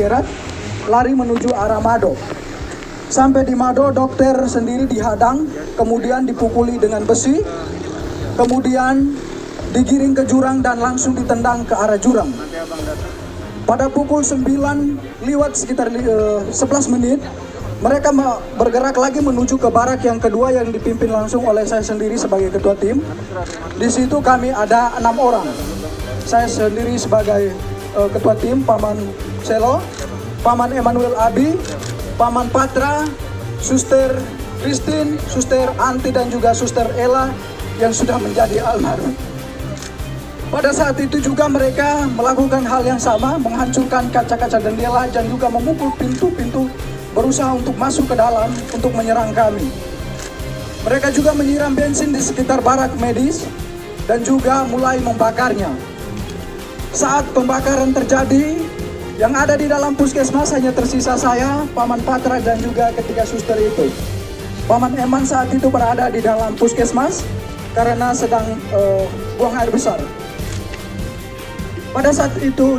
Gerat, lari menuju arah Mado. Sampai di Mado, dokter sendiri dihadang, kemudian dipukuli dengan besi, kemudian digiring ke jurang dan langsung ditendang ke arah jurang. Pada pukul 9 lewat sekitar 11 menit, mereka bergerak lagi menuju ke barak yang kedua yang dipimpin langsung oleh saya sendiri sebagai ketua tim. Di situ kami ada 6 orang. Saya sendiri sebagai ketua tim, Paman Selo, Paman Emmanuel Abi, Paman Patra, Suster Christine, Suster Anti dan juga Suster Ella yang sudah menjadi almarhum. Pada saat itu juga mereka melakukan hal yang sama, menghancurkan kaca-kaca jendela dan juga memukul pintu-pintu, berusaha untuk masuk ke dalam untuk menyerang kami. Mereka juga menyiram bensin di sekitar barak medis dan juga mulai membakarnya. Saat pembakaran terjadi, yang ada di dalam puskesmas hanya tersisa saya, Paman Patra dan juga ketiga suster itu. Paman Eman saat itu berada di dalam puskesmas karena sedang buang air besar. Pada saat itu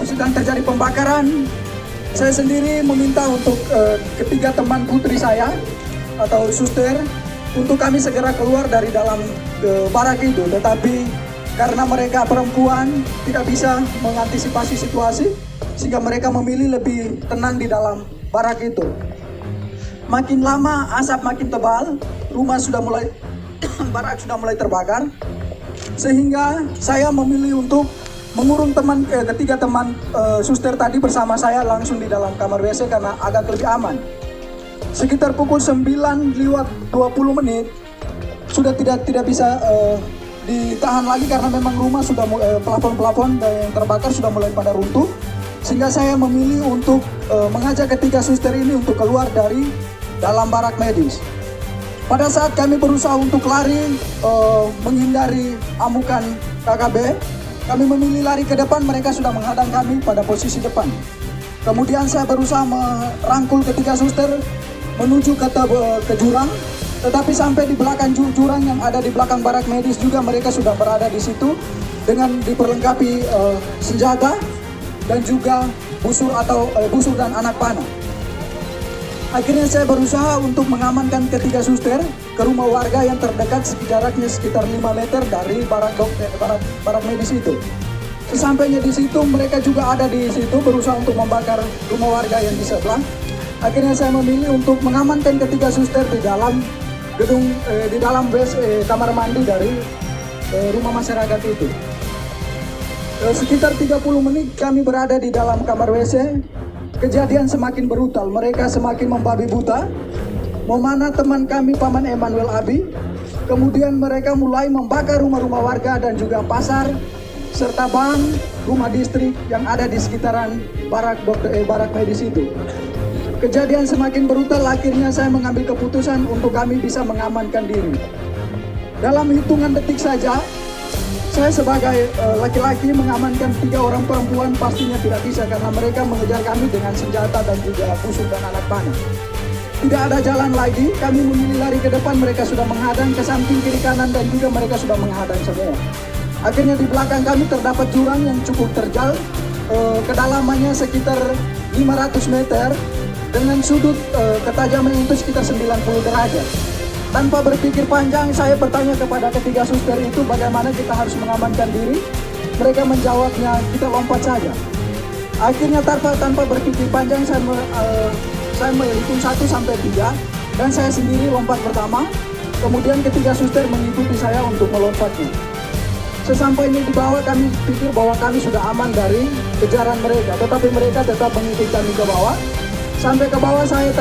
sedang terjadi pembakaran, saya sendiri meminta untuk ketiga teman putri saya atau suster untuk kami segera keluar dari dalam barak itu. Tetapi karena mereka perempuan tidak bisa mengantisipasi situasi, sehingga mereka memilih lebih tenang di dalam barak itu. Makin lama asap makin tebal, rumah sudah mulai barak sudah mulai terbakar, sehingga saya memilih untuk mengurung ketiga teman suster tadi bersama saya langsung di dalam kamar WC karena agak lebih aman. Sekitar pukul 9 lewat 20 menit sudah tidak bisa ditahan lagi karena memang rumah sudah plafon-plafon yang terbakar sudah mulai pada runtuh, sehingga saya memilih untuk mengajak ketiga suster ini untuk keluar dari dalam barak medis. Pada saat kami berusaha untuk lari menghindari amukan KKB, kami memilih lari ke depan, mereka sudah menghadang kami pada posisi depan. Kemudian saya berusaha merangkul ketiga suster menuju ke jurang, tetapi sampai di belakang jurang yang ada di belakang barak medis juga mereka sudah berada di situ dengan diperlengkapi senjata dan juga busur dan anak panah. Akhirnya saya berusaha untuk mengamankan ketiga suster ke rumah warga yang terdekat jaraknya sekitar 5 meter dari barak medis itu. Sesampainya di situ mereka juga ada di situ berusaha untuk membakar rumah warga yang di sebelah. Akhirnya saya memilih untuk mengamankan ketiga suster di dalam gedung kamar mandi dari rumah masyarakat itu. Sekitar 30 menit kami berada di dalam kamar WC. Kejadian semakin brutal, mereka semakin membabi buta, memanah teman kami Paman Emmanuel Abi. Kemudian mereka mulai membakar rumah-rumah warga dan juga pasar, serta bank, rumah distrik yang ada di sekitaran barak medis itu. Kejadian semakin brutal, akhirnya saya mengambil keputusan untuk kami bisa mengamankan diri. Dalam hitungan detik saja, saya sebagai laki-laki mengamankan 3 orang perempuan pastinya tidak bisa karena mereka mengejar kami dengan senjata dan juga busur dan anak panah. Tidak ada jalan lagi, kami memilih lari ke depan, mereka sudah menghadang ke samping kiri kanan dan juga mereka sudah menghadang semua. Akhirnya di belakang kami terdapat jurang yang cukup terjal, kedalamannya sekitar 500 meter dengan sudut ketajaman itu sekitar 90 derajat. Tanpa berpikir panjang, saya bertanya kepada ketiga suster itu bagaimana kita harus mengamankan diri. Mereka menjawabnya, kita lompat saja. Akhirnya tanpa berpikir panjang, saya menghitung 1 sampai 3 dan saya sendiri lompat pertama. Kemudian ketiga suster mengikuti saya untuk melompatnya. Sesampainya di bawah, kami pikir bahwa kami sudah aman dari kejaran mereka, tetapi mereka tetap mengikuti kami ke bawah. Sampai ke bawah saya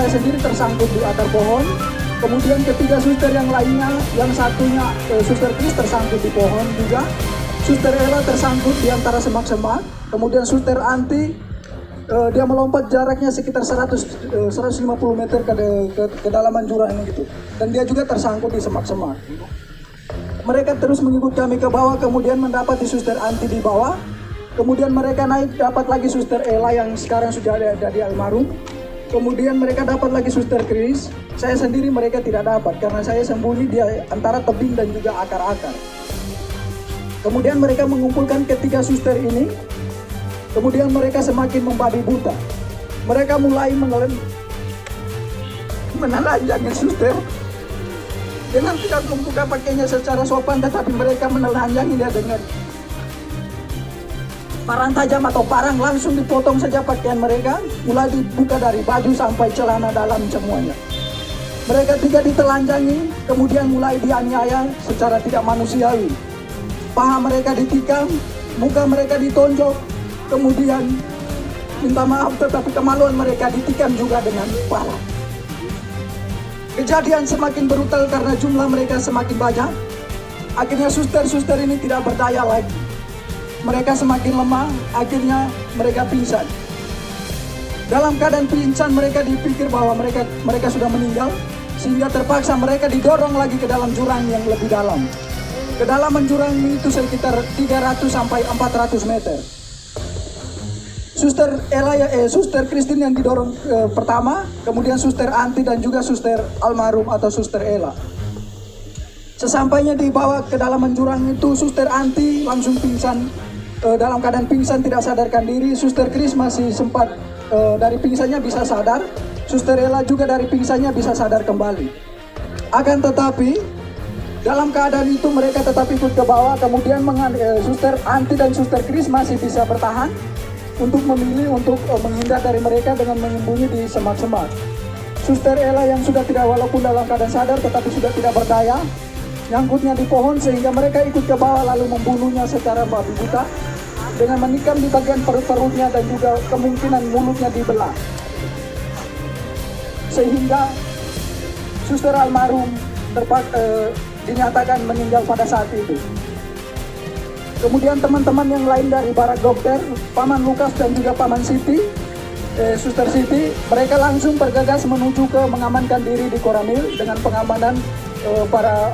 sendiri tersangkut di akar pohon. Kemudian ketiga suster yang lainnya, yang satunya suster Chris tersangkut di pohon juga. Suster Ella tersangkut di antara semak-semak. Kemudian suster Anti, dia melompat jaraknya sekitar 150 meter ke kedalaman jurang gitu. Dan dia juga tersangkut di semak-semak. Mereka terus mengikut kami ke bawah, kemudian mendapati suster Anti di bawah. Kemudian mereka naik, dapat lagi suster Ella yang sekarang sudah ada di almarhum. Kemudian mereka dapat lagi suster Chris. Saya sendiri mereka tidak dapat karena saya sembunyi di antara tebing dan juga akar-akar. Kemudian mereka mengumpulkan ketiga suster ini. Kemudian mereka semakin membabi buta. Mereka mulai menelanjangi suster dengan tidak membuka pakainya secara sopan, tetapi mereka menelanjangi dia dengan parang tajam atau parang, langsung dipotong saja pakaian mereka, mulai dibuka dari baju sampai celana dalam semuanya. Mereka juga ditelanjangi, kemudian mulai dianiaya secara tidak manusiawi. Paha mereka ditikam, muka mereka ditonjok, kemudian minta maaf tetapi kemaluan mereka ditikam juga dengan pala. Kejadian semakin brutal karena jumlah mereka semakin banyak. Akhirnya suster-suster ini tidak berdaya lagi. Mereka semakin lemah, akhirnya mereka pingsan. Dalam keadaan pingsan mereka dipikir bahwa mereka sudah meninggal, sehingga terpaksa mereka didorong lagi ke dalam jurang yang lebih dalam. Kedalaman jurang itu sekitar 300 sampai 400 meter. Suster Suster Christine yang didorong pertama, kemudian Suster Anti dan juga Suster almarhum atau Suster Ella. Sesampainya dibawa ke dalam jurang itu, Suster Anti langsung pingsan, dalam keadaan pingsan tidak sadarkan diri. Suster Chris masih sempat dari pingsannya bisa sadar. Suster Ella juga dari pingsannya bisa sadar kembali. Akan tetapi dalam keadaan itu mereka tetap ikut ke bawah. Kemudian Suster Anti dan Suster Chris masih bisa bertahan untuk memilih untuk menghindar dari mereka dengan menyembunyi di semak-semak. Suster Ella yang sudah tidak, walaupun dalam keadaan sadar tetapi sudah tidak berdaya, nyangkutnya di pohon sehingga mereka ikut ke bawah lalu membunuhnya secara babi buta dengan menikam di bagian perut-perutnya dan juga kemungkinan mulutnya dibelah. Sehingga Suster almarhum dinyatakan meninggal pada saat itu. Kemudian teman-teman yang lain dari barak dokter, Paman Lukas dan juga Paman Siti, Suster Siti, mereka langsung bergegas menuju ke mengamankan diri di Koramil dengan pengamanan para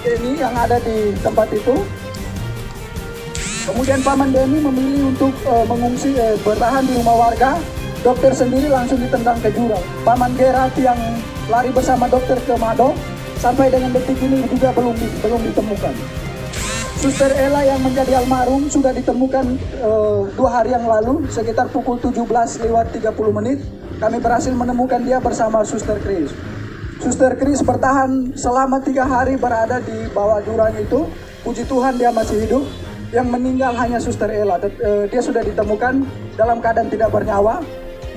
TNI yang ada di tempat itu. Kemudian Paman Denny memilih untuk mengungsi, bertahan di rumah warga. Dokter sendiri langsung ditendang ke jurang. Paman Gerard yang lari bersama dokter ke Mado, sampai dengan detik ini juga belum ditemukan. Suster Ella yang menjadi almarhum sudah ditemukan 2 hari yang lalu, sekitar pukul 17:30. Kami berhasil menemukan dia bersama Suster Chris. Suster Chris bertahan selama 3 hari berada di bawah jurang itu. Puji Tuhan dia masih hidup. Yang meninggal hanya Suster Ella. Dia sudah ditemukan dalam keadaan tidak bernyawa.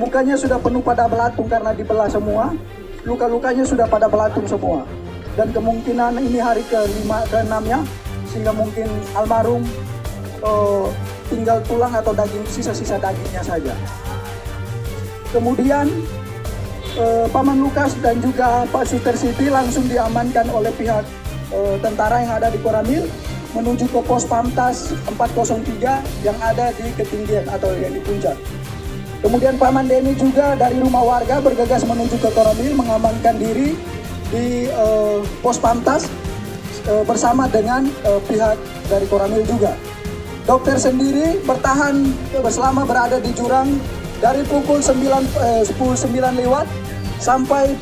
Mukanya sudah penuh pada belatung karena dibelah semua. Luka-lukanya sudah pada belatung semua. Dan kemungkinan ini hari ke-6-nya. Sehingga mungkin almarhum tinggal tulang atau daging, sisa-sisa dagingnya saja. Kemudian Paman Lukas dan juga Pak Suster Siti langsung diamankan oleh pihak tentara yang ada di Koramil menuju ke pos Pamtas 403 yang ada di ketinggian atau yang di puncak. Kemudian Paman Denny juga dari rumah warga bergegas menuju ke Koramil mengamankan diri di pos Pamtas bersama dengan pihak dari Koramil juga. Dokter sendiri bertahan selama berada di jurang dari pukul 10:09 lewat sampai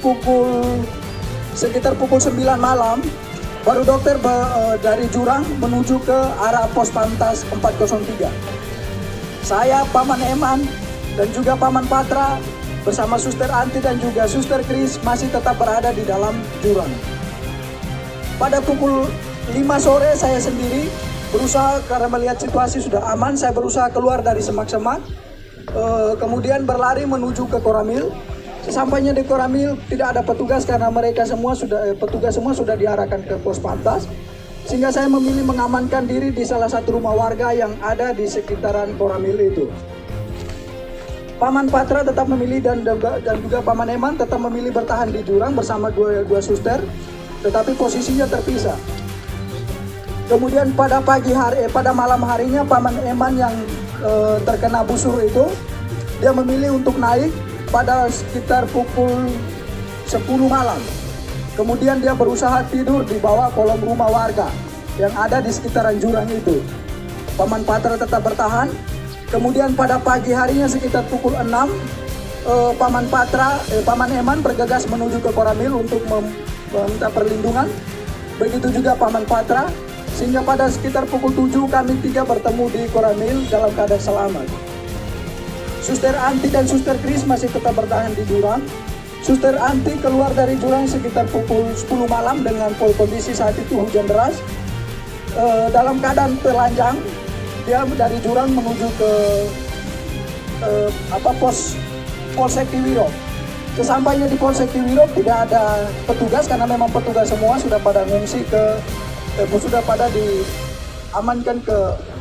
sekitar pukul 9 malam. Baru dokter dari jurang menuju ke arah pos Pamtas 403. Saya, Paman Eman dan juga Paman Patra bersama Suster Anti dan juga Suster Chris masih tetap berada di dalam jurang. Pada pukul 5 sore saya sendiri berusaha, karena melihat situasi sudah aman, saya berusaha keluar dari semak-semak, kemudian berlari menuju ke Koramil. Sesampainya di Koramil tidak ada petugas karena petugas semua sudah diarahkan ke pos Pamtas, sehingga saya memilih mengamankan diri di salah satu rumah warga yang ada di sekitaran Koramil itu. Paman Patra tetap memilih dan juga Paman Eman tetap memilih bertahan di jurang bersama dua suster, tetapi posisinya terpisah. Kemudian pada malam harinya Paman Eman yang terkena busur itu, dia memilih untuk naik pada sekitar pukul 10 malam. Kemudian dia berusaha tidur di bawah kolong rumah warga yang ada di sekitaran jurang itu. Paman Patra tetap bertahan. Kemudian pada pagi harinya sekitar pukul 6, Paman Eman bergegas menuju ke Koramil untuk meminta perlindungan. Begitu juga Paman Patra, sehingga pada sekitar pukul 7 kami 3 bertemu di Koramil dalam keadaan selamat. Suster Anti dan Suster Kris masih tetap bertahan di jurang. Suster Anti keluar dari jurang sekitar pukul 10 malam dengan kondisi saat itu hujan deras. Dalam keadaan telanjang, dia dari jurang menuju ke pos Polsek Tiwiro. Sesampainya di Polsek Tiwiro tidak ada petugas karena memang petugas semua sudah pada ngungsi sudah pada diamankan ke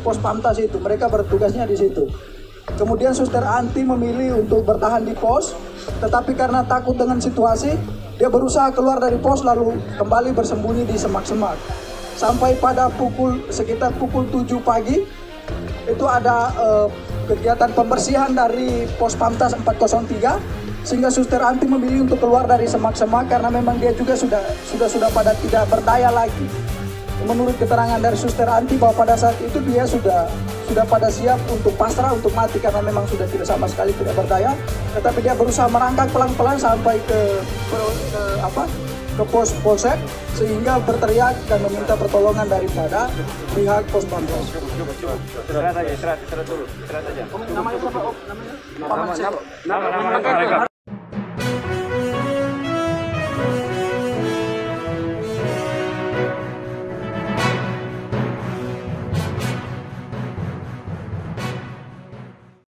pos Pamtas itu. Mereka bertugasnya di situ. Kemudian Suster Anti memilih untuk bertahan di pos, tetapi karena takut dengan situasi, dia berusaha keluar dari pos lalu kembali bersembunyi di semak-semak. Sampai pada sekitar pukul 7 pagi, itu ada kegiatan pembersihan dari pos Pamtas 403, sehingga Suster Anti memilih untuk keluar dari semak-semak karena memang dia juga sudah pada tidak berdaya lagi. Menurut keterangan dari Suster Anti bahwa pada saat itu dia sudah pada siap untuk pasrah, untuk mati karena memang sudah tidak sama sekali tidak berdaya. Tetapi dia berusaha merangkak pelan-pelan sampai ke pos polsek sehingga berteriak dan meminta pertolongan daripada pihak pos Pamtas. Istirahat dulu. Namanya siapa, Om? Namanya?